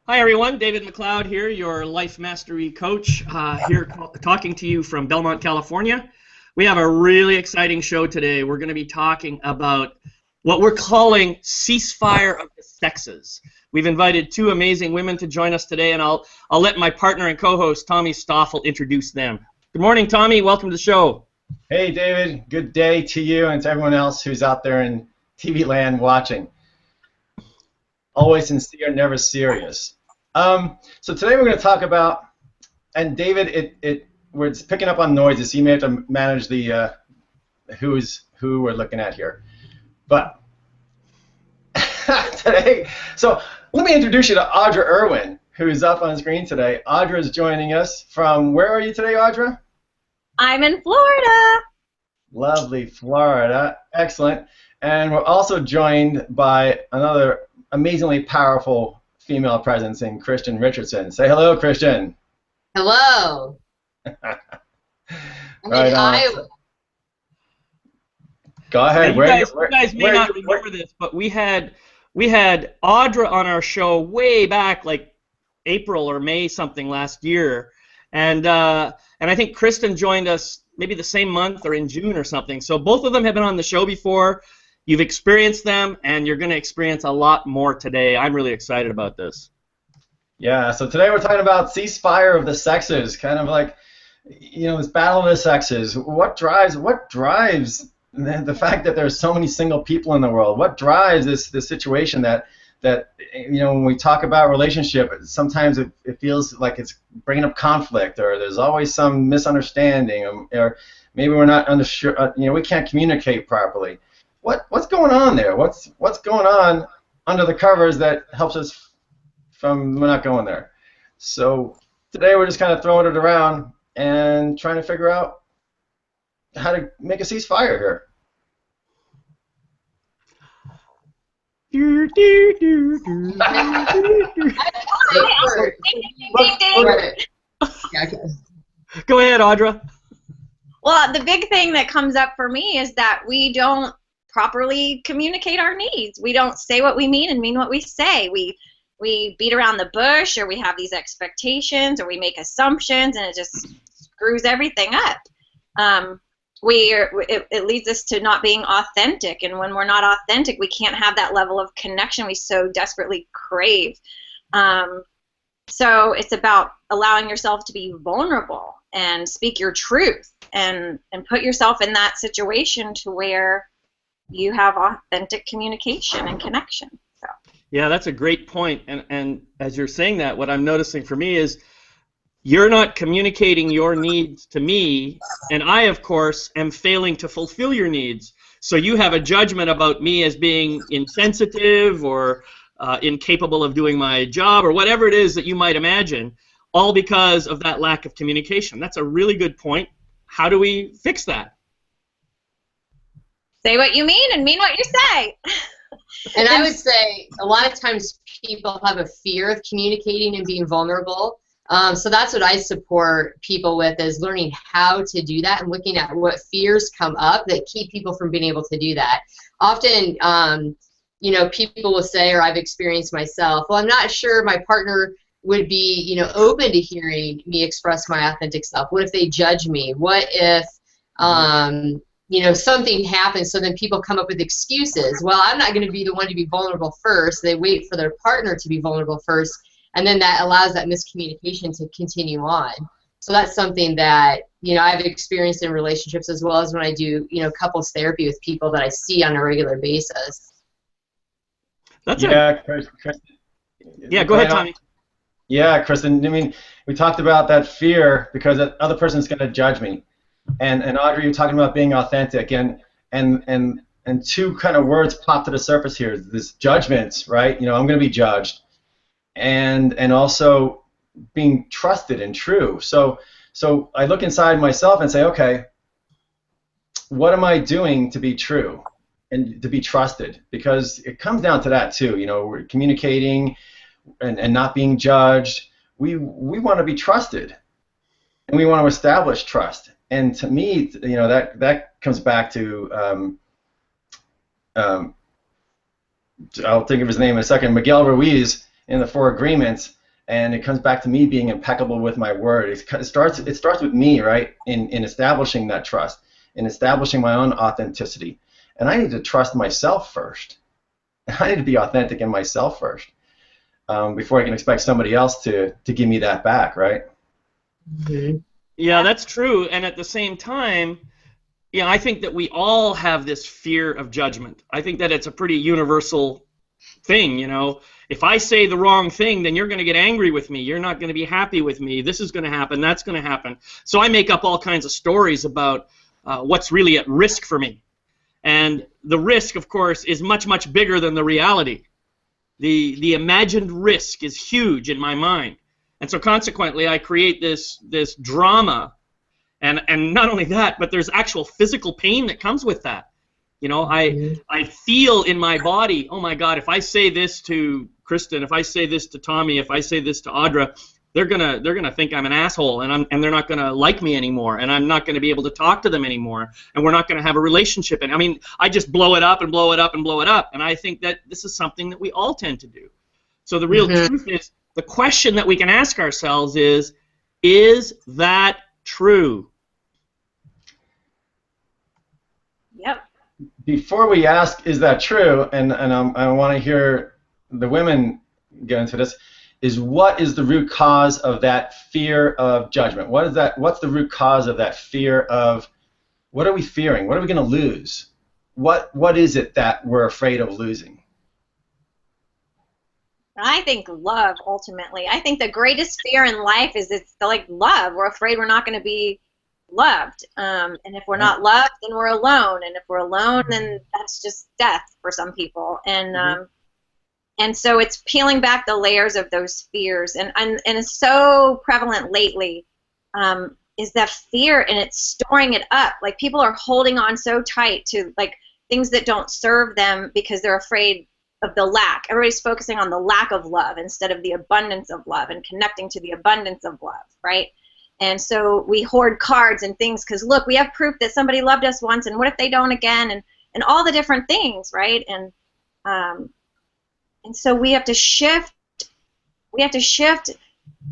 Hi everyone, David McLeod here, your life mastery coach, here talking to you from Belmont, California. We have a really exciting show today. We're going to be talking about what we're calling Ceasefire of the Sexes. We've invited two amazing women to join us today, and I'll let my partner and co-host Tommy Stoffel introduce them. Good morning, Tommy. Welcome to the show. Hey, David. Good day to you and to everyone else who's out there in TV land watching. Always sincere, never serious. So today we're going to talk about, and David, we're picking up on noises, so you may have to manage the who we're looking at here. But today, so let me introduce you to Audra Irwin, who's up on the screen today. Audra is joining us from, where are you today, Audra? I'm in Florida. Lovely, Florida. Excellent. And we're also joined by another amazingly powerful female presence in Christian Richardson. Say hello, Christian. Hello. Right on. Go ahead. Now, you guys may not remember this, but we had Audra on our show way back, like April or May something last year, and I think Kristen joined us maybe the same month or in June or something. So both of them have been on the show before. You've experienced them, and you're going to experience a lot more today. I'm really excited about this. Yeah, so today we're talking about Ceasefire of the Sexes, kind of like, this battle of the sexes. What drives the fact that there's so many single people in the world? What drives this situation that when we talk about relationship, sometimes it feels like it's bringing up conflict, or there's always some misunderstanding, or maybe we're not unsure, we can't communicate properly. What's going on there? What's going on under the covers that helps us from we're not going there? So today we're just kind of throwing it around and trying to figure out how to make a ceasefire here. Go ahead, Audra. Well, the big thing that comes up for me is that we don't properly communicate our needs. We don't say what we mean and mean what we say. We beat around the bush, or we have these expectations, or we make assumptions, and it just screws everything up. It leads us to not being authentic, and when we're not authentic, we can't have that level of connection we so desperately crave. So it's about allowing yourself to be vulnerable and speak your truth, and put yourself in that situation to where you have authentic communication and connection. So. Yeah, that's a great point. And as you're saying that, what I'm noticing for me is you're not communicating your needs to me, and I, of course, am failing to fulfill your needs. So you have a judgment about me as being insensitive or incapable of doing my job, or whatever it is that you might imagine, all because of that lack of communication. That's a really good point. How do we fix that? Say what you mean and mean what you say. And I would say a lot of times people have a fear of communicating and being vulnerable. So that's what I support people with, is learning how to do that and looking at what fears come up that keep people from being able to do that. Often, people will say, or I've experienced myself, well, I'm not sure my partner would be, open to hearing me express my authentic self. What if they judge me? What if, something happens? So then people come up with excuses. Well, I'm not going to be the one to be vulnerable first. They wait for their partner to be vulnerable first, and then that allows that miscommunication to continue on. So that's something that, I've experienced in relationships, as well as when I do, couples therapy with people that I see on a regular basis. Kristen. Yeah, go ahead, Tommy. Yeah, Kristen, we talked about that fear because that other person's going to judge me. And Audrey, you're talking about being authentic, and two kind of words pop to the surface here. This judgment, right? I'm going to be judged, and also being trusted and true. So I look inside myself and say, okay, what am I doing to be true and to be trusted? Because it comes down to that too. We're communicating and not being judged. We want to be trusted, and we want to establish trust. And to me, that comes back to I'll think of his name in a second, Miguel Ruiz, in the 4 agreements, and it comes back to me being impeccable with my word. It starts with me, right, in establishing that trust, in establishing my own authenticity. And I need to trust myself first. I need to be authentic in myself first, before I can expect somebody else to give me that back, right? Mm-hmm. Yeah, that's true. And at the same time, yeah, I think that we all have this fear of judgment. I think that it's a pretty universal thing, you know. If I say the wrong thing, then you're going to get angry with me. You're not going to be happy with me. This is going to happen. That's going to happen. So I make up all kinds of stories about what's really at risk for me. And the risk, of course, is much, much bigger than the reality. The imagined risk is huge in my mind. And so consequently, I create this drama. And not only that, but there's actual physical pain that comes with that. You know, I feel in my body, oh my God, if I say this to Kristen, if I say this to Tommy, if I say this to Audra, they're gonna think I'm an asshole, and they're not gonna like me anymore, and I'm not gonna be able to talk to them anymore, and we're not gonna have a relationship. And I mean, I just blow it up and blow it up and blow it up, and I think that this is something that we all tend to do. So the real truth is, the question that we can ask ourselves is that true? Yep. Before we ask, is that true, and I want to hear the women get into this, is what is the root cause of that fear of judgment? What is that? What's the root cause of that fear of, what are we fearing? What are we going to lose? What is it that we're afraid of losing? I think love, ultimately. I think the greatest fear in life is it's like love. We're afraid we're not going to be loved. And if we're not loved, then we're alone. And if we're alone, then that's just death for some people. And so it's peeling back the layers of those fears. And it's so prevalent lately, is that fear, and it's storing it up. Like, people are holding on so tight to, like, things that don't serve them because they're afraid of the lack. Everybody's focusing on the lack of love instead of the abundance of love and connecting to the abundance of love, right? And so we hoard cards and things because, look, we have proof that somebody loved us once, and what if they don't again, and all the different things, right? And so we have to shift. We have to shift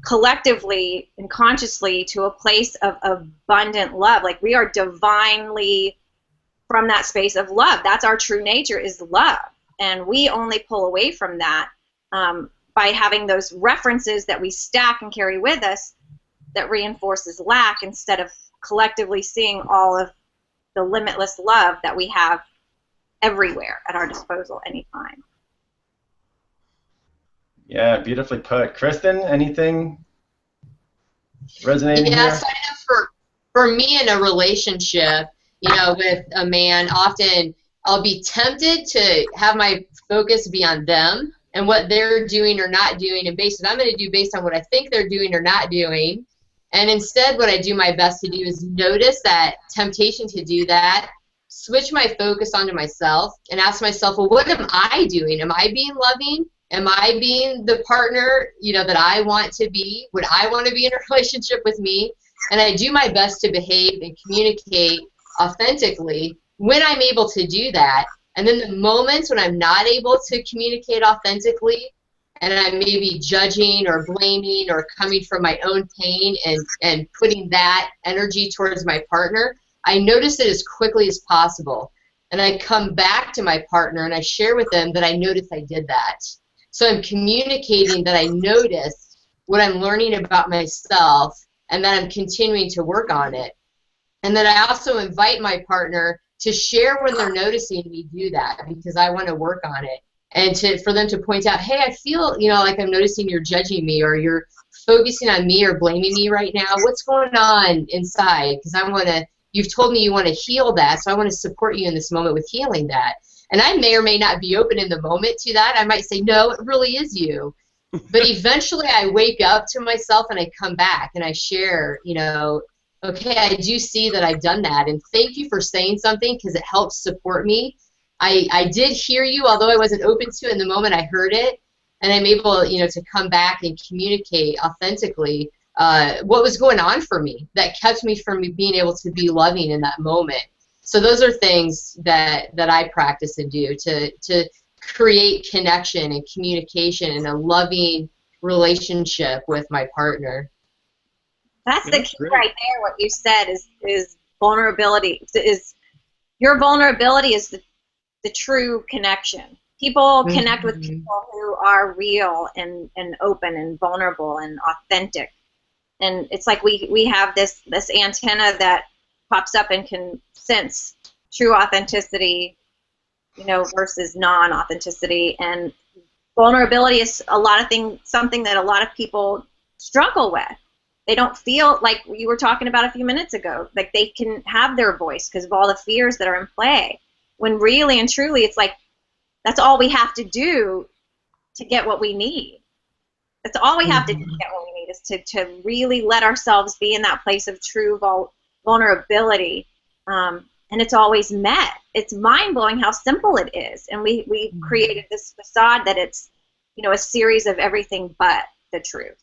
collectively and consciously to a place of abundant love. Like, we are divinely from that space of love. That's our true nature, is love. And we only pull away from that by having those references that we stack and carry with us that reinforces lack, instead of collectively seeing all of the limitless love that we have everywhere at our disposal anytime. Yeah, beautifully put. Kristen, anything resonating here? Yes, I know for me in a relationship, you know, with a man, often I'll be tempted to have my focus be on them and what they're doing or not doing, and I'm going to do based on what I think they're doing or not doing. And instead, what I do my best to do is notice that temptation to do that, switch my focus onto myself, and ask myself, well, what am I doing? Am I being loving? Am I being the partner, you know, that I want to be? Would I want to be in a relationship with me? And I do my best to behave and communicate authentically when I'm able to do that. And then the moments when I'm not able to communicate authentically, and I'm maybe judging or blaming or coming from my own pain and putting that energy towards my partner, I notice it as quickly as possible. And I come back to my partner and I share with them that I noticed I did that. So I'm communicating that I noticed what I'm learning about myself and that I'm continuing to work on it. And then I also invite my partner to share when they're noticing me do that, because I want to work on it. And for them to point out, hey, I feel, you know, like I'm noticing you're judging me, or you're focusing on me or blaming me right now. What's going on inside? Because you've told me you want to heal that, so I want to support you in this moment with healing that. And I may or may not be open in the moment to that. I might say, no, it really is you. But eventually I wake up to myself and I come back and I share, you know, okay, I do see that I've done that, and thank you for saying something because it helps support me. I did hear you, although I wasn't open to it in the moment I heard it, and I'm able, you know, to come back and communicate authentically what was going on for me that kept me from being able to be loving in that moment. So those are things that I practice and do to create connection and communication and a loving relationship with my partner. That's the key right there. What you said is vulnerability. Your vulnerability is the true connection. People connect with people who are real and open and vulnerable and authentic. And it's like we have this antenna that pops up and can sense true authenticity, versus non-authenticity. And vulnerability is something that a lot of people struggle with. They don't feel like you were talking about a few minutes ago, like they can have their voice because of all the fears that are in play. When really and truly, it's like that's all we have to do to get what we need. That's all we have to do to get what we need, is to really let ourselves be in that place of true vulnerability. And it's always met. It's mind-blowing how simple it is. And we created this facade that it's, a series of everything but the truth.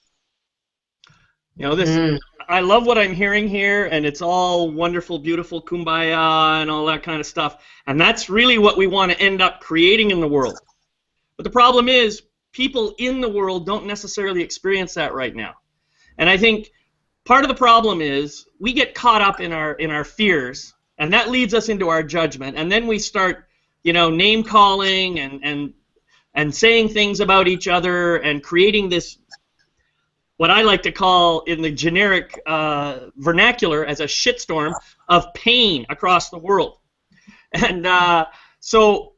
I love what I'm hearing here, and it's all wonderful, beautiful, kumbaya, and all that kind of stuff. And that's really what we want to end up creating in the world. But the problem is, people in the world don't necessarily experience that right now. And I think part of the problem is we get caught up in our fears, and that leads us into our judgment. And then we start, name calling and saying things about each other and creating this, what I like to call in the generic vernacular as a shitstorm of pain across the world. And so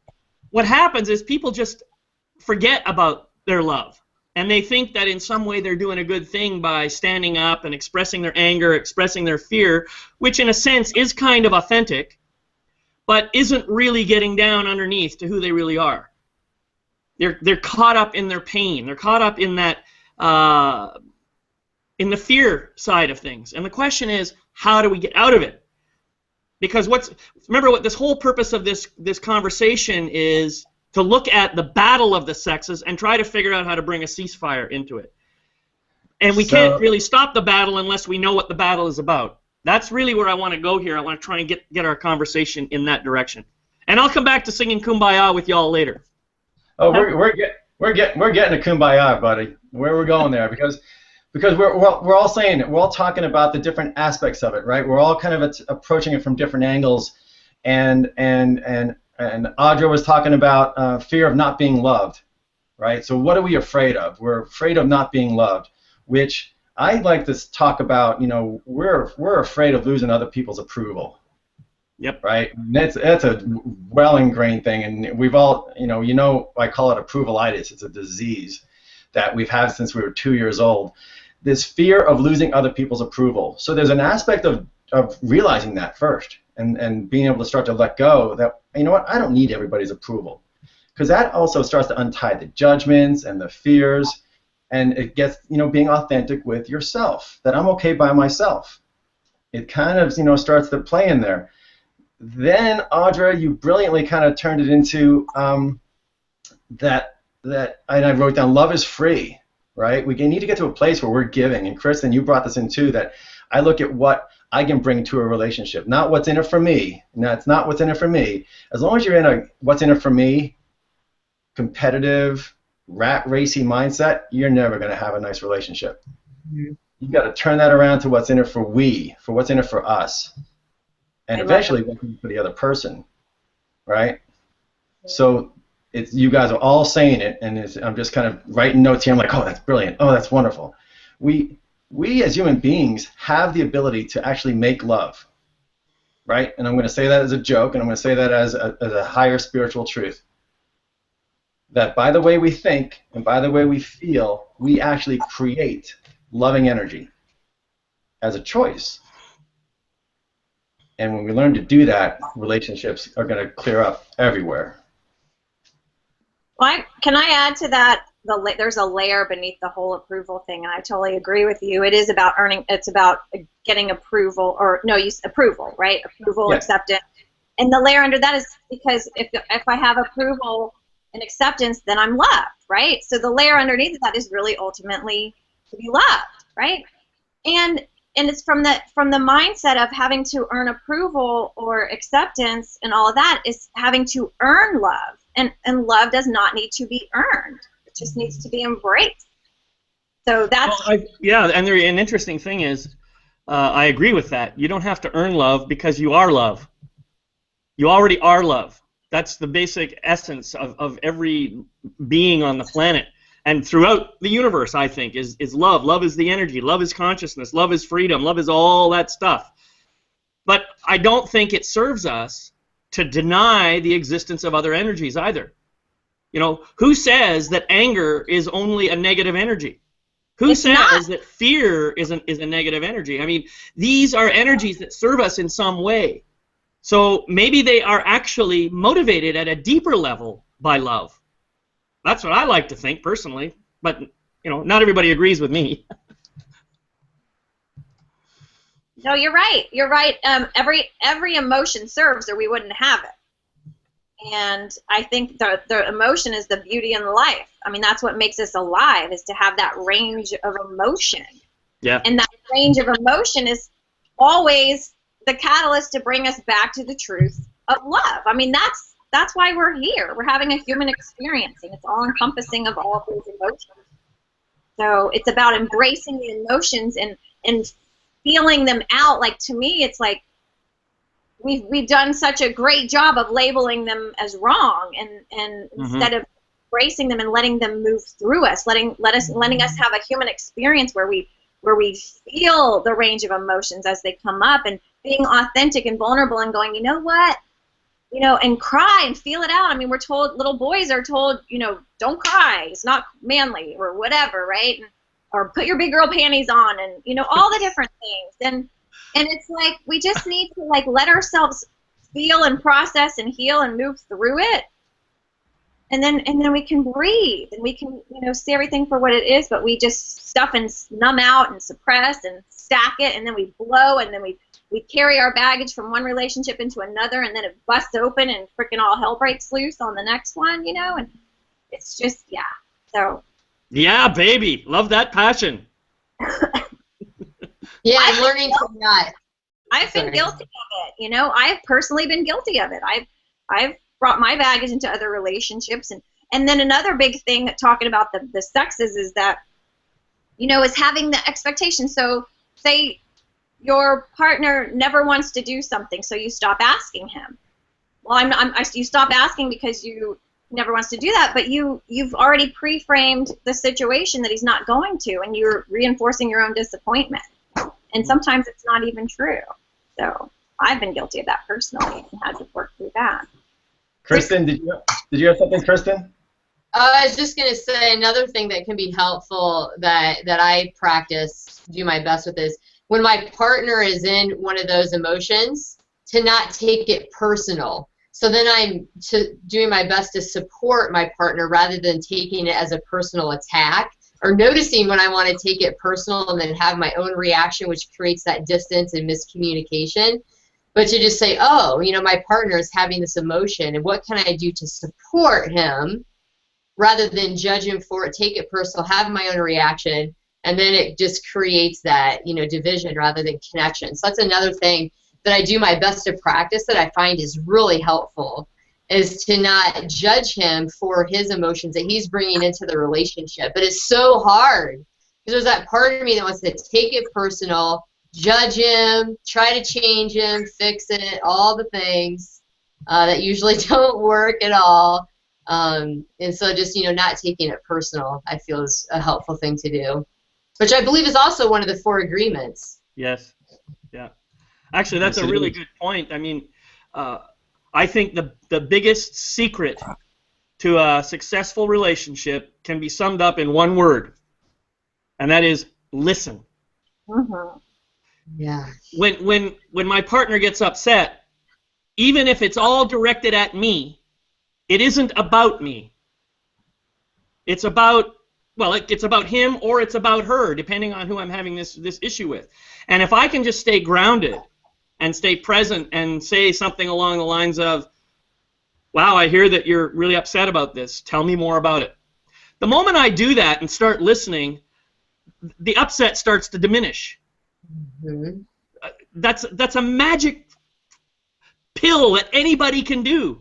what happens is people just forget about their love. And they think that in some way they're doing a good thing by standing up and expressing their anger, expressing their fear, which in a sense is kind of authentic, but isn't really getting down underneath to who they really are. They're caught up in their pain. They're caught up in that in the fear side of things. And the question is, how do we get out of it? Because remember what this whole purpose of this conversation is, to look at the battle of the sexes and try to figure out how to bring a ceasefire into it. And we can't really stop the battle unless we know what the battle is about. That's really where I want to go here. I want to try and get our conversation in that direction. And I'll come back to singing Kumbaya with y'all later. Oh, we're getting to Kumbaya, buddy. Where we're going there, because we're all saying it. We're all talking about the different aspects of it, right? We're all kind of approaching it from different angles, and Audra was talking about fear of not being loved, right? So what are we afraid of? We're afraid of not being loved, which I like to talk about. We're afraid of losing other people's approval. Yep. Right. That's a well ingrained thing, and we've all, I call it approvalitis. It's a disease that we've had since we were 2 years old. This fear of losing other people's approval. So there's an aspect of realizing that first. And being able to start to let go that, I don't need everybody's approval. Because that also starts to untie the judgments and the fears, and it gets, being authentic with yourself, that I'm okay by myself. It kind of, starts to play in there. Then, Audra, you brilliantly kind of turned it into that, and I wrote down, love is free, right? We need to get to a place where we're giving. And Kristen, you brought this in too, that I look at what I can bring to a relationship, not what's in it for me. No, it's not what's in it for me. As long as you're in a what's in it for me, competitive, rat racy mindset, you're never going to have a nice relationship. Mm-hmm. You got to turn that around to what's in it for what's in it for us, and eventually what's in it for the other person, right? Mm-hmm. So you guys are all saying it, and I'm just kind of writing notes here. I'm like, oh, that's brilliant. Oh, that's wonderful. We as human beings have the ability to actually make love, right? And I'm going to say that as a joke, and I'm going to say that as a higher spiritual truth. That by the way we think and by the way we feel, we actually create loving energy as a choice. And when we learn to do that, relationships are going to clear up everywhere. Well, can I add to that? There's a layer beneath the whole approval thing, and I totally agree with you. It is about earning. It's about getting approval, approval, right? Approval, yes. Acceptance, and the layer under that is because if I have approval and acceptance, then I'm loved, right? So the layer underneath of that is really ultimately to be loved, right? And it's from the mindset of having to earn approval or acceptance, and all of that is having to earn love. and love does not need to be earned. It just needs to be embraced. So that's yeah, and an interesting thing is, I agree with that. You don't have to earn love because you are love. You already are love. That's the basic essence of every being on the planet. And throughout the universe, I think, is love. Love is the energy. Love is consciousness. Love is freedom. Love is all that stuff. But I don't think it serves us to deny the existence of other energies either. You know, who says that anger is only a negative energy? Who says that fear is a negative energy? I mean, these are energies that serve us in some way. So maybe they are actually motivated at a deeper level by love. That's what I like to think personally, but you know, not everybody agrees with me. No, you're right. You're right. Every emotion serves, or we wouldn't have it. And I think the emotion is the beauty in life. I mean, that's what makes us alive, is to have that range of emotion. Yeah. And that range of emotion is always the catalyst to bring us back to the truth of love. I mean, that's why we're here. We're having a human experience, and it's all encompassing of all of those emotions. So it's about embracing the emotions and feeling them out. Like, to me, it's like we've done such a great job of labeling them as wrong, and instead of embracing them and letting them move through us, letting us have a human experience where we feel the range of emotions as they come up, and being authentic and vulnerable and going, you know what? You know, and cry and feel it out. I mean, we're told, little boys are told, you know, don't cry, it's not manly, or whatever, right? Or put your big girl panties on, and you know, all the different things. And it's like we just need to like let ourselves feel and process and heal and move through it. And then we can breathe, and we can, you know, see everything for what it is, but we just stuff and numb out and suppress and stack it, and then we blow, and then we carry our baggage from one relationship into another, and then it busts open and freaking all hell breaks loose on the next one, you know, and it's just, yeah, so. Yeah, baby, love that passion. Yeah, I'm learning to not. I've been guilty of it, you know, I've personally been guilty of it. I've brought my baggage into other relationships, and then another big thing, talking about the sexes, is that, you know, is having the expectation. So say your partner never wants to do something, so you stop asking him. Well, you stop asking because you never wants to do that, but you've already pre-framed the situation that he's not going to, and you're reinforcing your own disappointment. And sometimes it's not even true. So I've been guilty of that personally and had to work through that. Kristen, did you have something, Kristen? I was just going to say another thing that can be helpful that I practice, do my best with, is when my partner is in one of those emotions, to not take it personal. So then I'm doing my best to support my partner rather than taking it as a personal attack, or noticing when I want to take it personal and then have my own reaction, which creates that distance and miscommunication. But to just say, oh, you know, my partner is having this emotion, and what can I do to support him, rather than judge him for it, take it personal, have my own reaction, and then it just creates that, you know, division rather than connection. So that's another thing that I do my best to practice that I find is really helpful, is to not judge him for his emotions that he's bringing into the relationship. But it's so hard, because there's that part of me that wants to take it personal, judge him, try to change him, fix it, all the things that usually don't work at all. And so just, you know, not taking it personal, I feel, is a helpful thing to do, which I believe is also one of the 4 agreements. Yes. Yeah. Actually, that's a really good point. I mean, I think the biggest secret to a successful relationship can be summed up in one word, and that is listen. Mm-hmm. Yeah. When my partner gets upset, even if it's all directed at me, it isn't about me. It's about, well, it's about him or it's about her, depending on who I'm having this issue with. And if I can just stay grounded and stay present and say something along the lines of, wow, I hear that you're really upset about this. Tell me more about it. The moment I do that and start listening, the upset starts to diminish. Mm-hmm. That's a magic pill that anybody can do.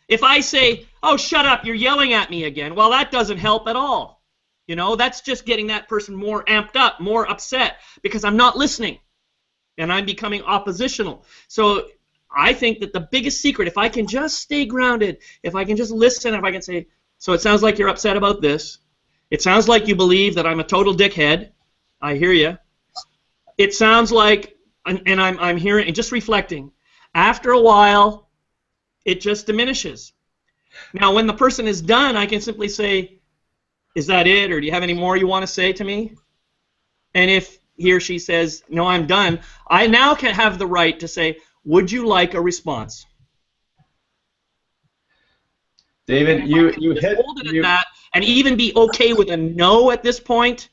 If I say, oh, shut up, you're yelling at me again. Well, that doesn't help at all. You know, that's just getting that person more amped up, more upset, because I'm not listening, and I'm becoming oppositional. So I think that the biggest secret, if I can just stay grounded, if I can just listen, if I can say, so it sounds like you're upset about this. It sounds like you believe that I'm a total dickhead. I hear you. It sounds like, and I'm hearing, and just reflecting. After a while, it just diminishes. Now, when the person is done, I can simply say, is that it, or do you have any more you want to say to me? And if he or she says, no, I'm done, I now can have the right to say, would you like a response? David, you hit hold it at that, and even be okay with a no at this point.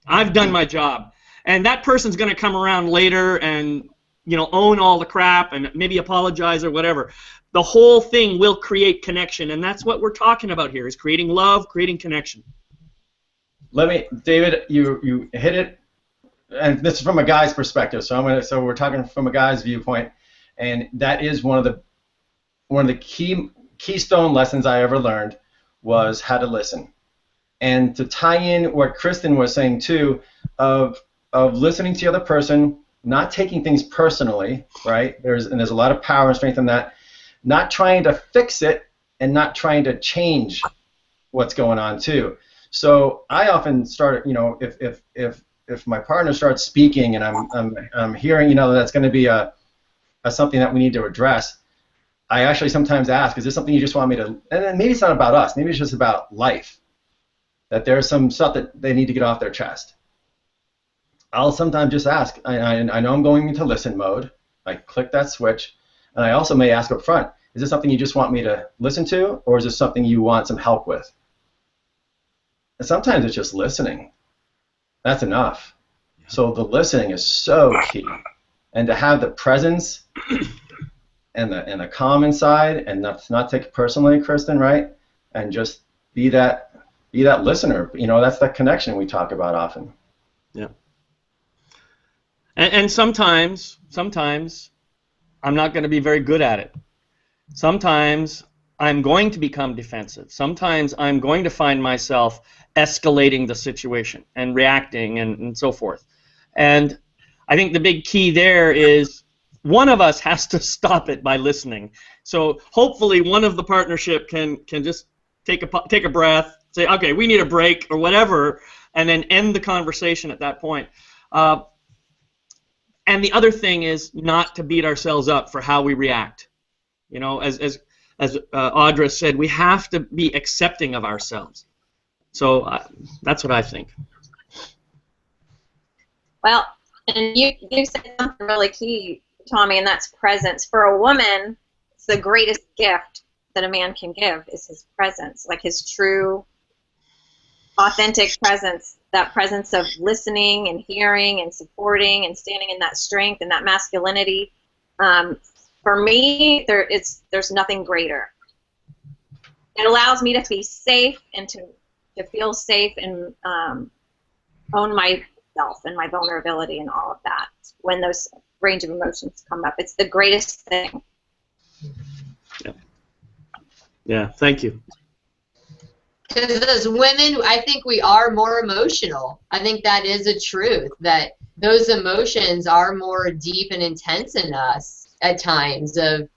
I've done my job, and that person's going to come around later and, you know, own all the crap and maybe apologize or whatever. The whole thing will create connection, and that's what we're talking about here: is creating love, creating connection. David, you hit it, and this is from a guy's perspective. So we're talking from a guy's viewpoint, and that is one of the keystone lessons I ever learned was how to listen. And to tie in what Kristen was saying too, of listening to the other person, not taking things personally, right? There's a lot of power and strength in that. Not trying to fix it and not trying to change what's going on too. So I often start, you know, if my partner starts speaking and I'm hearing, you know, that's going to be a something that we need to address, I actually sometimes ask, is this something you just want me to, and then maybe it's not about us, maybe it's just about life, that there's some stuff that they need to get off their chest. I'll sometimes just ask, I know I'm going into listen mode, I click that switch, and I also may ask up front, is this something you just want me to listen to, or is this something you want some help with? And sometimes it's just listening. That's enough. So the listening is so key. And to have the presence and the calm inside, and not take it personally, Kristen, right? And just be that listener. You know, that's that connection we talk about often. Yeah. And sometimes I'm not going to be very good at it. Sometimes I'm going to become defensive. Sometimes I'm going to find myself escalating the situation and reacting and so forth. And I think the big key there is one of us has to stop it by listening. So hopefully one of the partnership can just take a breath, say, okay, we need a break or whatever, and then end the conversation at that point. And the other thing is not to beat ourselves up for how we react. You know, as Audra said, we have to be accepting of ourselves. So that's what I think. Well, and you said something really key, Tommy, and that's presence. For a woman, it's the greatest gift that a man can give is his presence, like his true, authentic presence. That presence of listening and hearing and supporting and standing in that strength and that masculinity. For me, there's nothing greater. It allows me to be safe and to feel safe and own myself and my vulnerability and all of that when those range of emotions come up. It's the greatest thing. Yeah, thank you. Because as women, I think we are more emotional. I think that is a truth, that those emotions are more deep and intense in us at times, of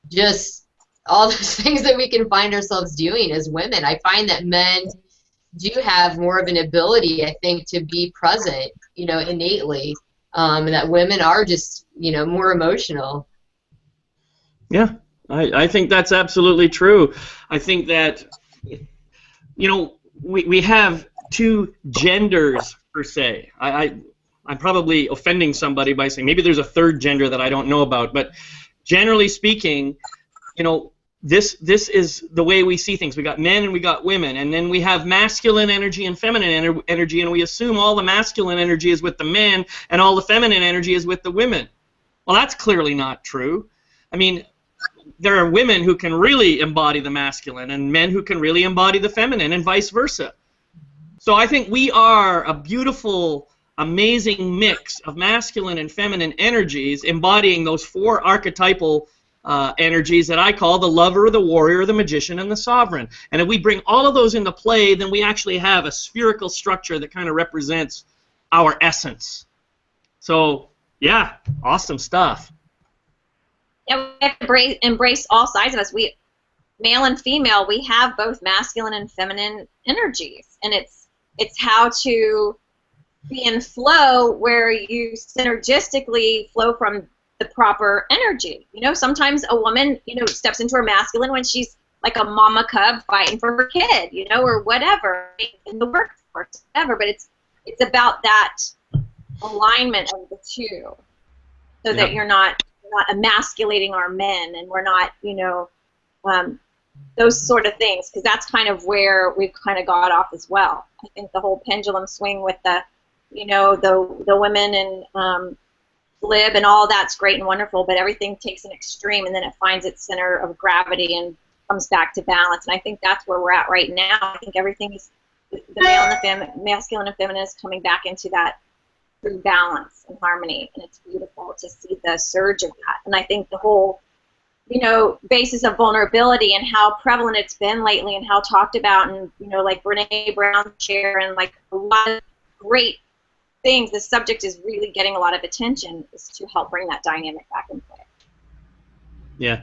just all those things that we can find ourselves doing as women. I find that men do have more of an ability, I think, to be present, you know, innately, and that women are just, you know, more emotional. Yeah, I think that's absolutely true. I think that, you know, we have two genders per se. I'm probably offending somebody by saying maybe there's a third gender that I don't know about, but generally speaking, you know, this is the way we see things. We got men and we got women, and then we have masculine energy and feminine energy, and we assume all the masculine energy is with the men and all the feminine energy is with the women. Well, that's clearly not true. I mean, there are women who can really embody the masculine and men who can really embody the feminine, and vice versa. So I think we are a beautiful, amazing mix of masculine and feminine energies embodying those four archetypal energies that I call the lover, the warrior, the magician, and the sovereign. And if we bring all of those into play, then we actually have a spherical structure that kind of represents our essence. So, yeah, awesome stuff. Yeah, we have to embrace all sides of us. We, male and female, we have both masculine and feminine energies, and it's how to be in flow where you synergistically flow from the proper energy. You know, sometimes a woman, you know, steps into her masculine when she's like a mama cub fighting for her kid, you know, or whatever, in the workforce, whatever. But it's about that alignment of the two, so that you're not emasculating our men, and we're not, you know, those sort of things, because that's kind of where we've kind of got off as well. I think the whole pendulum swing with the, you know, the women and lib and all that's great and wonderful, but everything takes an extreme and then it finds its center of gravity and comes back to balance. And I think that's where we're at right now. I think everything is, the male and the masculine and feminine is coming back into that true balance and harmony, and it's beautiful to see the surge of that. And I think the whole, you know, basis of vulnerability and how prevalent it's been lately and how talked about, and, you know, like Brene Brown's share and like a lot of great things, the subject is really getting a lot of attention, is to help bring that dynamic back in play. Yeah.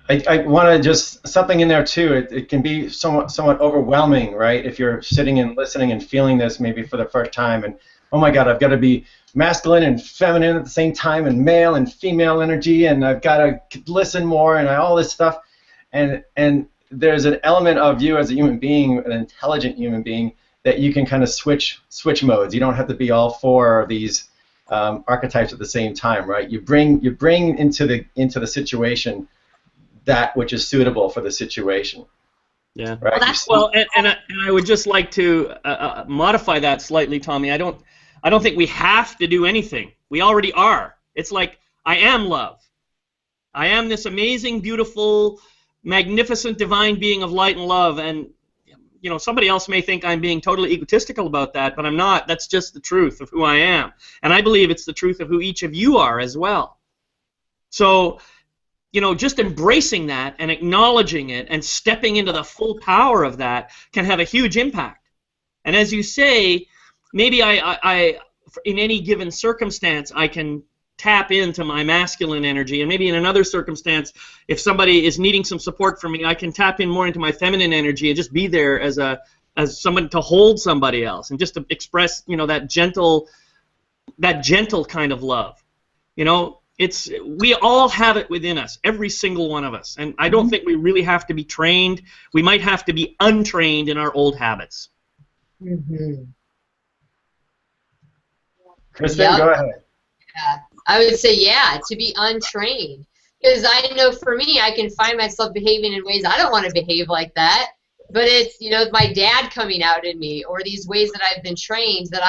I want to just, something in there too, it can be somewhat overwhelming, right? If you're sitting and listening and feeling this maybe for the first time, and oh my God, I've got to be masculine and feminine at the same time, and male and female energy, and I've got to listen more, and all this stuff. And there's an element of you as a human being, an intelligent human being, that you can kind of switch modes. You don't have to be all four of these archetypes at the same time, right? You bring into the situation that which is suitable for the situation. Yeah. Right. Well, and I would just like to modify that slightly, Tommy. I don't think we have to do anything. We already are. It's like, I am love. I am this amazing, beautiful, magnificent, divine being of light and love. And, you know, somebody else may think I'm being totally egotistical about that, but I'm not. That's just the truth of who I am. And I believe it's the truth of who each of you are as well. So, you know, just embracing that and acknowledging it and stepping into the full power of that can have a huge impact. And as you say, maybe I in any given circumstance, I can tap into my masculine energy, and maybe in another circumstance, if somebody is needing some support from me, I can tap in more into my feminine energy and just be there as someone to hold somebody else and just to express, you know, that gentle kind of love. You know, we all have it within us, every single one of us, and I don't think we really have to be trained. We might have to be untrained in our old habits. Mm-hmm. Kristen, go ahead. Yeah, I would say, yeah, to be untrained, because I know for me, I can find myself behaving in ways I don't want to behave like that, but it's, you know, my dad coming out in me, or these ways that I've been trained that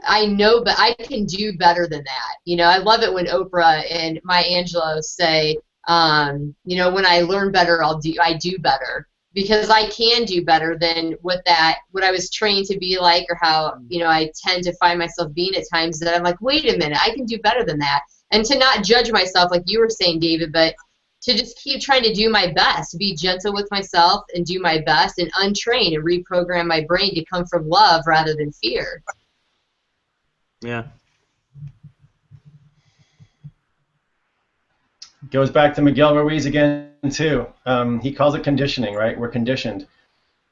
I know, but I can do better than that. You know, I love it when Oprah and Maya Angelou say, you know, when I learn better, I do better, because I can do better than what I was trained to be like, or how, you know, I tend to find myself being at times that I'm like, wait a minute, I can do better than that. And to not judge myself like you were saying, David, but to just keep trying to do my best, to be gentle with myself and do my best and untrain and reprogram my brain to come from love rather than fear. Yeah. Goes back to Miguel Ruiz again, too. He calls it conditioning, right? We're conditioned.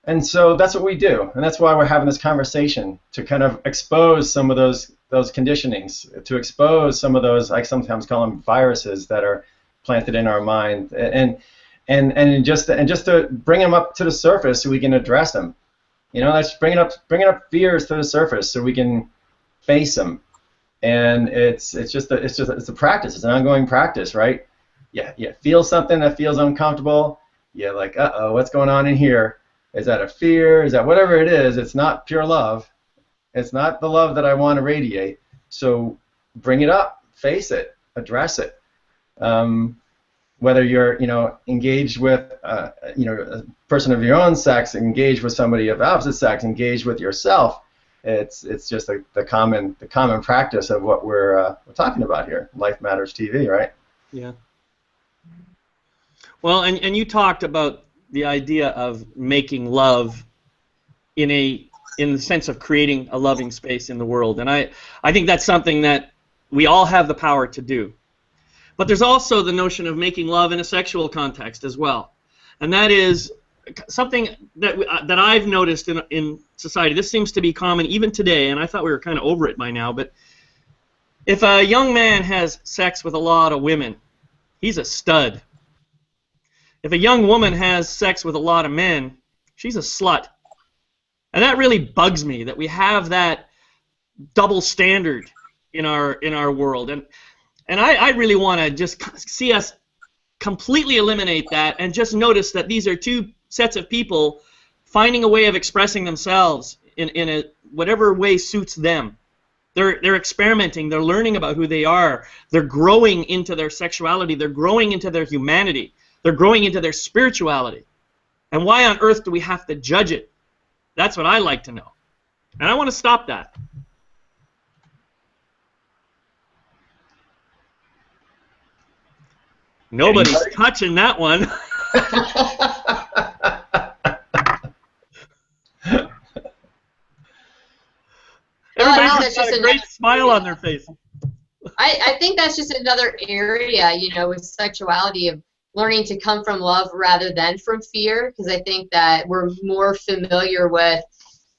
And so that's what we do. And that's why we're having this conversation, to kind of expose some of those conditionings, to expose some of those, I sometimes call them viruses, that are planted in our mind. And just to bring them up to the surface so we can address them. You know, that's bringing up fears to the surface so we can face them. And it's a practice. It's an ongoing practice, right? Yeah, feel something that feels uncomfortable. You're like, uh-oh, what's going on in here? Is that a fear? Is that whatever it is? It's not pure love. It's not the love that I want to radiate. So bring it up, face it, address it. Whether you're, you know, engaged with, you know, a person of your own sex, engaged with somebody of opposite sex, engaged with yourself, It's just the common practice of what we're talking about here. Life Matters TV, right? Yeah. Well, and you talked about the idea of making love in the sense of creating a loving space in the world, and I think that's something that we all have the power to do. But there's also the notion of making love in a sexual context as well, and that is something that I've noticed in society. This seems to be common even today, and I thought we were kind of over it by now. But if a young man has sex with a lot of women, he's a stud. If a young woman has sex with a lot of men, she's a slut. And that really bugs me that we have that double standard in our world. And I really want to just see us completely eliminate that and just notice that these are two sets of people finding a way of expressing themselves in a whatever way suits them. They're experimenting, they're learning about who they are, they're growing into their sexuality, they're growing into their humanity, they're growing into their spirituality. And why on earth do we have to judge it? That's what I like to know. And I want to stop that. Nobody's touching that one. Everybody's got a great smile on their face. I think that's just another area, you know, with sexuality, of learning to come from love rather than from fear, because I think that we're more familiar with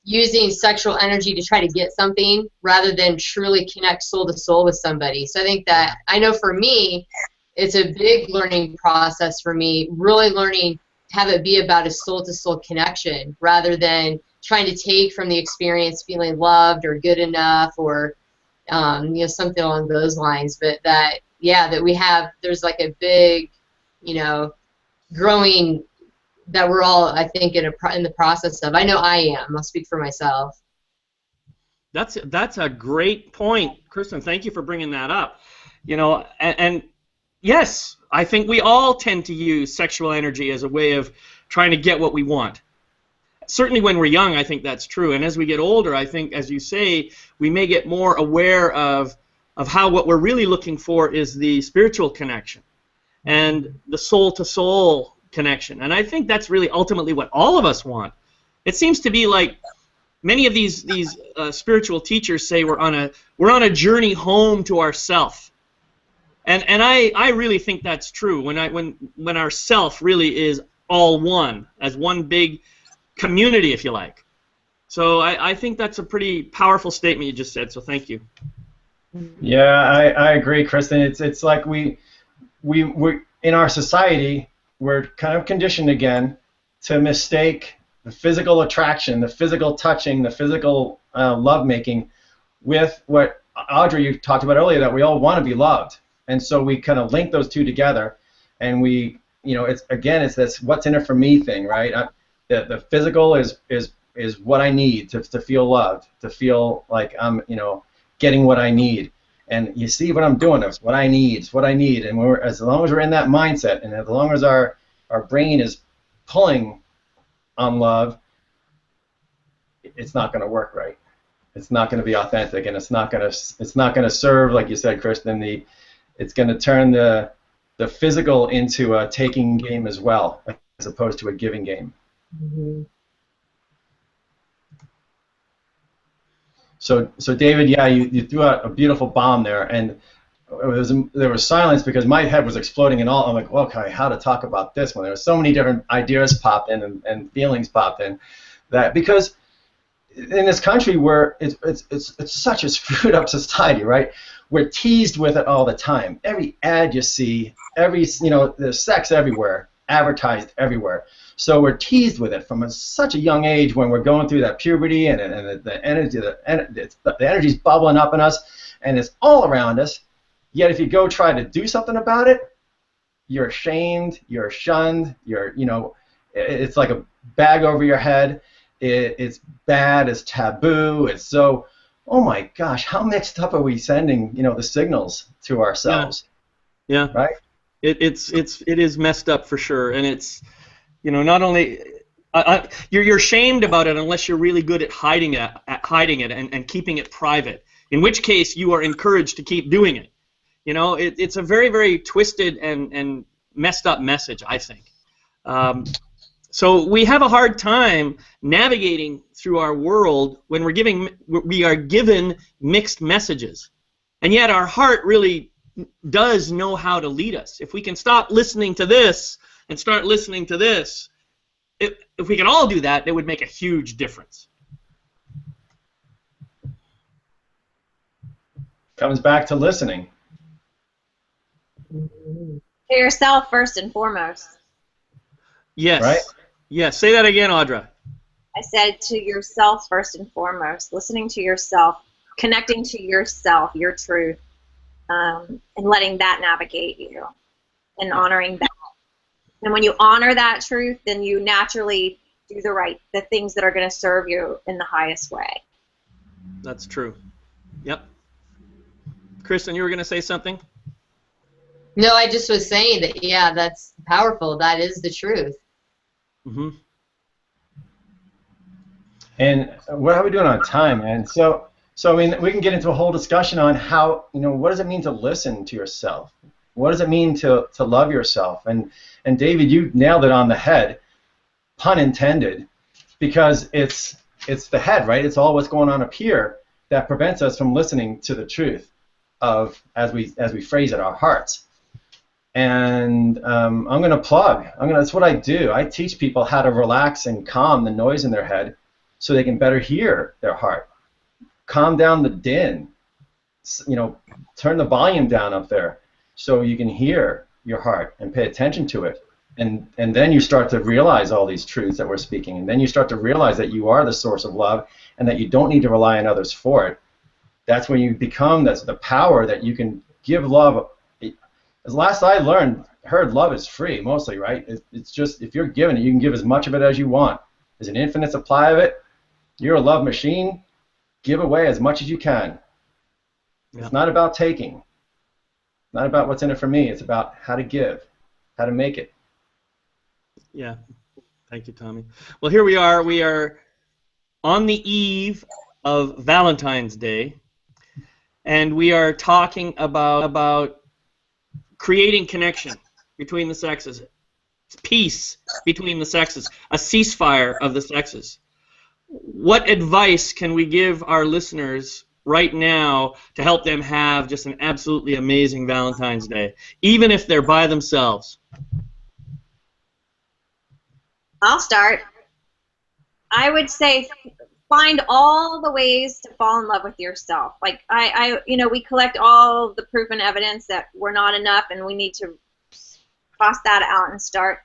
using sexual energy to try to get something rather than truly connect soul to soul with somebody. So I think that, I know for me, it's a big learning process for me, really learning to have it be about a soul to soul connection rather than trying to take from the experience feeling loved or good enough or you know, something along those lines. But that, yeah, that we have, there's like a big, you know, growing that we're all, I think, in the process of. I know I am. I'll speak for myself. That's a great point, Kristen. Thank you for bringing that up. You know, and yes, I think we all tend to use sexual energy as a way of trying to get what we want. Certainly when we're young, I think that's true. And as we get older, I think, as you say, we may get more aware of how what we're really looking for is the spiritual connection and the soul-to-soul connection. And I think that's really ultimately what all of us want. It seems to be like many of these spiritual teachers say we're on a journey home to ourself. And I really think that's true. When our self really is all one, as one big community, if you like. So I think that's a pretty powerful statement you just said, so thank you. Yeah, I agree, Kristen. It's like we in our society, we're kind of conditioned again to mistake the physical attraction, the physical touching, the physical lovemaking with what, Audrey, you talked about earlier, that we all want to be loved. And so we kind of link those two together, and we, you know, it's this what's in it for me thing, right? The physical is what I need to feel loved, to feel like I'm, you know, getting what I need. And you see what I'm doing, it's what I need, it's what I need. And as long as we're in that mindset, and as long as our brain is pulling on love, it's not going to work right. It's not going to be authentic, and it's not going to serve, like you said, Kristen. It's going to turn the physical into a taking game as well, as opposed to a giving game. Mm-hmm. So David, yeah, you threw out a beautiful bomb there, and there was silence because my head was exploding and all. I'm like, okay, how to talk about this one? There were so many different ideas popped in and feelings popped in, that because in this country where it's such a screwed up society, right? We're teased with it all the time. Every ad you see, there's sex everywhere, advertised everywhere. So we're teased with it from such a young age when we're going through that puberty, and the energy's bubbling up in us, and it's all around us. Yet if you go try to do something about it, you're ashamed, you're shunned, it's like a bag over your head. It's bad, it's taboo, it's so, oh my gosh, how mixed up are we sending, the signals to ourselves? Yeah. Right? It is messed up for sure, and it's, not only, You're shamed about it unless you're really good at hiding it and keeping it private. In which case, you are encouraged to keep doing it. You know, it's a very, very twisted and messed up message, I think. So we have a hard time navigating through our world when we are given mixed messages, and yet our heart really does know how to lead us. If we can stop listening to this and start listening to this, if we can all do that, it would make a huge difference. Comes back to listening. To yourself first and foremost. Yes. Right? Yes. Say that again, Audra. I said to yourself first and foremost. Listening to yourself, connecting to yourself, your truth, and letting that navigate you, and honoring that. And when you honor that truth, then you naturally do the things that are going to serve you in the highest way. That's true. Yep. Kristen, you were going to say something? No, I just was saying that, yeah, that's powerful. That is the truth. Mm-hmm. And what are we doing on time, man? So I mean, we can get into a whole discussion on how, what does it mean to listen to yourself? What does it mean to love yourself? And David, you nailed it on the head, pun intended, because it's the head, right? It's all what's going on up here that prevents us from listening to the truth of, as we phrase it, our hearts. And I'm going to plug. That's what I do. I teach people how to relax and calm the noise in their head so they can better hear their heart. Calm down the din. Turn the volume down up there so you can hear your heart and pay attention to it. And then you start to realize all these truths that we're speaking. And then you start to realize that you are the source of love and that you don't need to rely on others for it. That's when you become the power that you can give love. As last I heard love is free, mostly, right? It's just, if you're given it, you can give as much of it as you want. There's an infinite supply of it. You're a love machine. Give away as much as you can. Yeah. It's not about taking. Not about what's in it for me. It's about how to give, how to make it. Yeah. Thank you, Tommy. Well, here we are. We are on the eve of Valentine's Day, and we are talking about creating connection between the sexes, peace between the sexes, a ceasefire of the sexes. What advice can we give our listeners right now to help them have just an absolutely amazing Valentine's Day, even if they're by themselves? I'll start. I would say find all the ways to fall in love with yourself. Like we collect all the proof and evidence that we're not enough, and we need to cross that out and start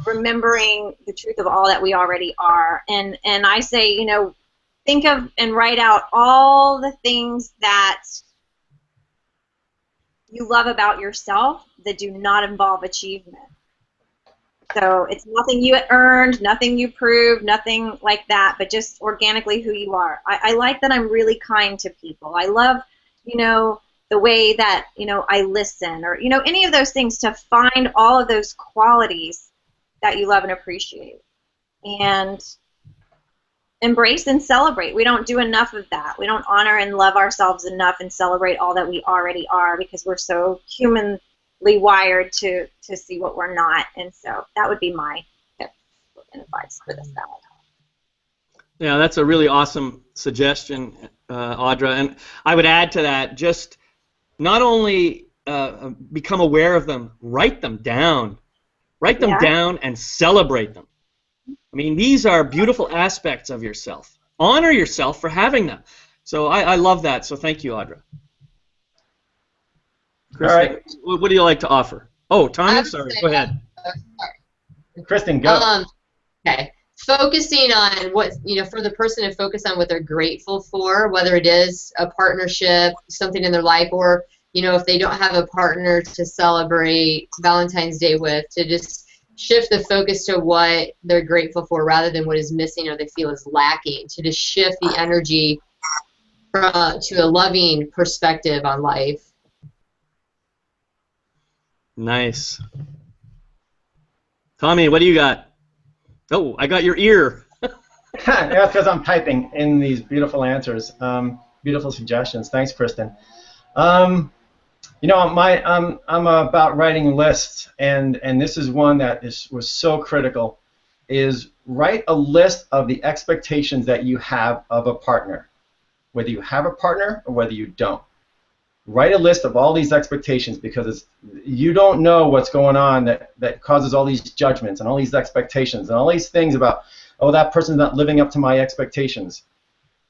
remembering the truth of all that we already are. And I say, think of and write out all the things that you love about yourself that do not involve achievement. So it's nothing you earned, nothing you proved, nothing like that, but just organically who you are. I like that I'm really kind to people. I love, the way that, I listen, or, any of those things, to find all of those qualities that you love and appreciate. And embrace and celebrate. We don't do enough of that. We don't honor and love ourselves enough and celebrate all that we already are, because we're so humanly wired to see what we're not. And so that would be my tip and advice for this Valentine. Yeah, that's a really awesome suggestion, Audra. And I would add to that, just not only become aware of them, write them down. Write them down and celebrate them. I mean, these are beautiful aspects of yourself. Honor yourself for having them. So I love that. So thank you, Audra. Kristen, all right. What do you like to offer? Oh, Tommy, sorry. Go ahead. Kristen, go. Okay. Focusing on what, for the person to focus on what they're grateful for, whether it is a partnership, something in their life, or, if they don't have a partner to celebrate Valentine's Day with, to just shift the focus to what they're grateful for rather than what is missing or they feel is lacking, to just shift the energy to a loving perspective on life. Nice. Tommy, what do you got? Oh, I got your ear. That's because I'm typing in these beautiful answers, beautiful suggestions. Thanks, Kristen. You know, I'm about writing lists, and this is one that was so critical. Is write a list of the expectations that you have of a partner, whether you have a partner or whether you don't. Write a list of all these expectations, because you don't know what's going on that causes all these judgments and all these expectations and all these things about, oh, that person's not living up to my expectations.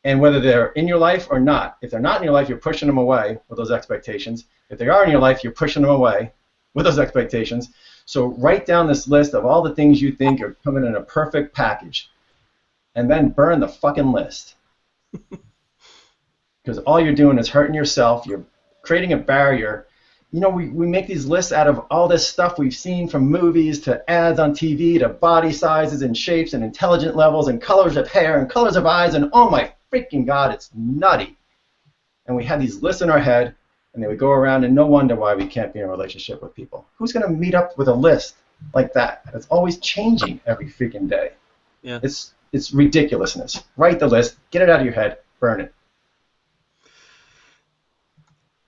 And whether they're in your life or not. If they're not in your life, you're pushing them away with those expectations. If they are in your life, you're pushing them away with those expectations. So write down this list of all the things you think are coming in a perfect package, and then burn the fucking list. Because all you're doing is hurting yourself. You're creating a barrier. You know, we make these lists out of all this stuff we've seen, from movies to ads on TV to body sizes and shapes and intelligence levels and colors of hair and colors of eyes, and oh my freaking God, it's nutty. And we have these lists in our head, and they would go around, and no wonder why we can't be in a relationship with people. Who's going to meet up with a list like that? It's always changing every freaking day. Yeah. It's ridiculousness. Write the list, get it out of your head, burn it.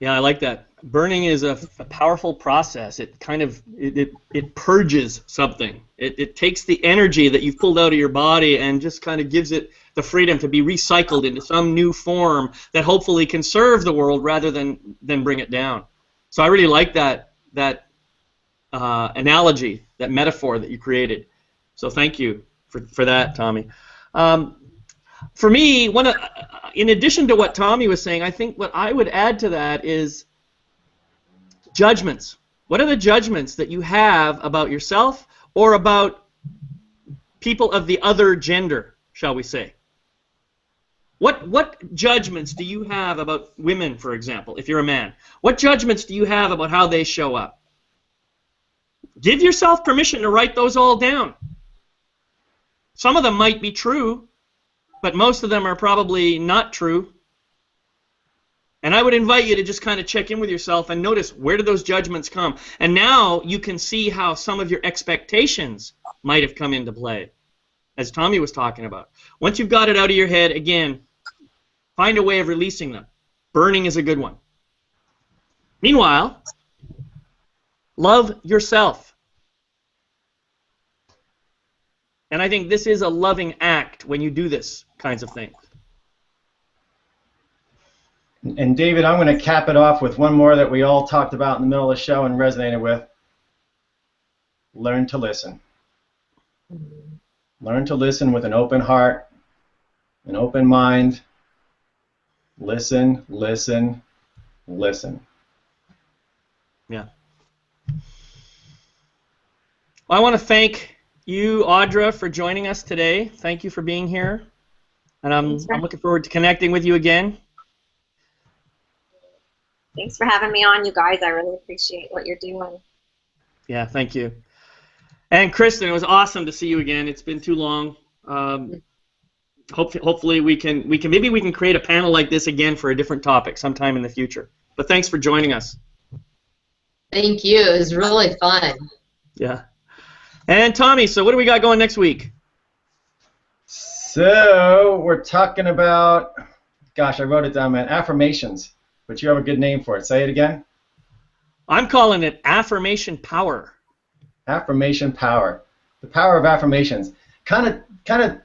Yeah, I like that. Burning is a powerful process. It kind of it purges something. It takes the energy that you've pulled out of your body and just kind of gives it the freedom to be recycled into some new form that hopefully can serve the world rather than bring it down. So I really like that analogy, that metaphor that you created. So thank you for that, Tommy. For me, in addition to what Tommy was saying, I think what I would add to that is judgments. What are the judgments that you have about yourself or about people of the other gender, shall we say? What judgments do you have about women, for example, if you're a man? What judgments do you have about how they show up? Give yourself permission to write those all down. Some of them might be true, but most of them are probably not true. And I would invite you to just kind of check in with yourself and notice, where do those judgments come? And now you can see how some of your expectations might have come into play, as Tommy was talking about. Once you've got it out of your head, again, find a way of releasing them. Burning is a good one. Meanwhile, love yourself. And I think this is a loving act when you do this kinds of things. And David, I'm going to cap it off with one more that we all talked about in the middle of the show and resonated with. Learn to listen. Learn to listen with an open heart, an open mind. Listen, listen, listen. Yeah. Well, I want to thank you, Audra, for joining us today. Thank you for being here. And I'm looking forward to connecting with you again. Thanks for having me on, you guys. I really appreciate what you're doing. Yeah, thank you. And Kristen, it was awesome to see you again. It's been too long. Hopefully we can create a panel like this again for a different topic sometime in the future. But thanks for joining us. Thank you. It was really fun. Yeah. And Tommy, so what do we got going next week? So we're talking about, gosh, I wrote it down, man, affirmations. But you have a good name for it. Say it again. I'm calling it affirmation power. Affirmation power. The power of affirmations. Kind of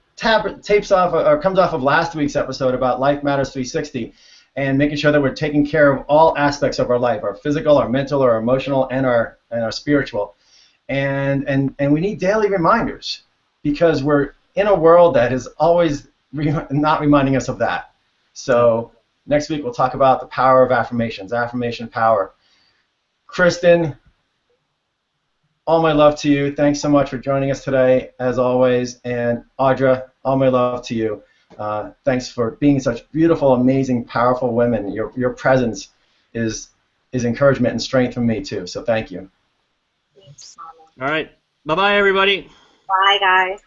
tapes off or comes off of last week's episode about Life Matters 360 and making sure that we're taking care of all aspects of our life, our physical, our mental, our emotional, and our spiritual. And we need daily reminders, because we're in a world that is always not reminding us of that. So next week we'll talk about the power of affirmations, affirmation power. Kristen, all my love to you. Thanks so much for joining us today, as always. And Audra, all my love to you. Thanks for being such beautiful, amazing, powerful women. Your presence is encouragement and strength for me too. So thank you. Thanks. All right. Bye-bye, everybody. Bye, guys.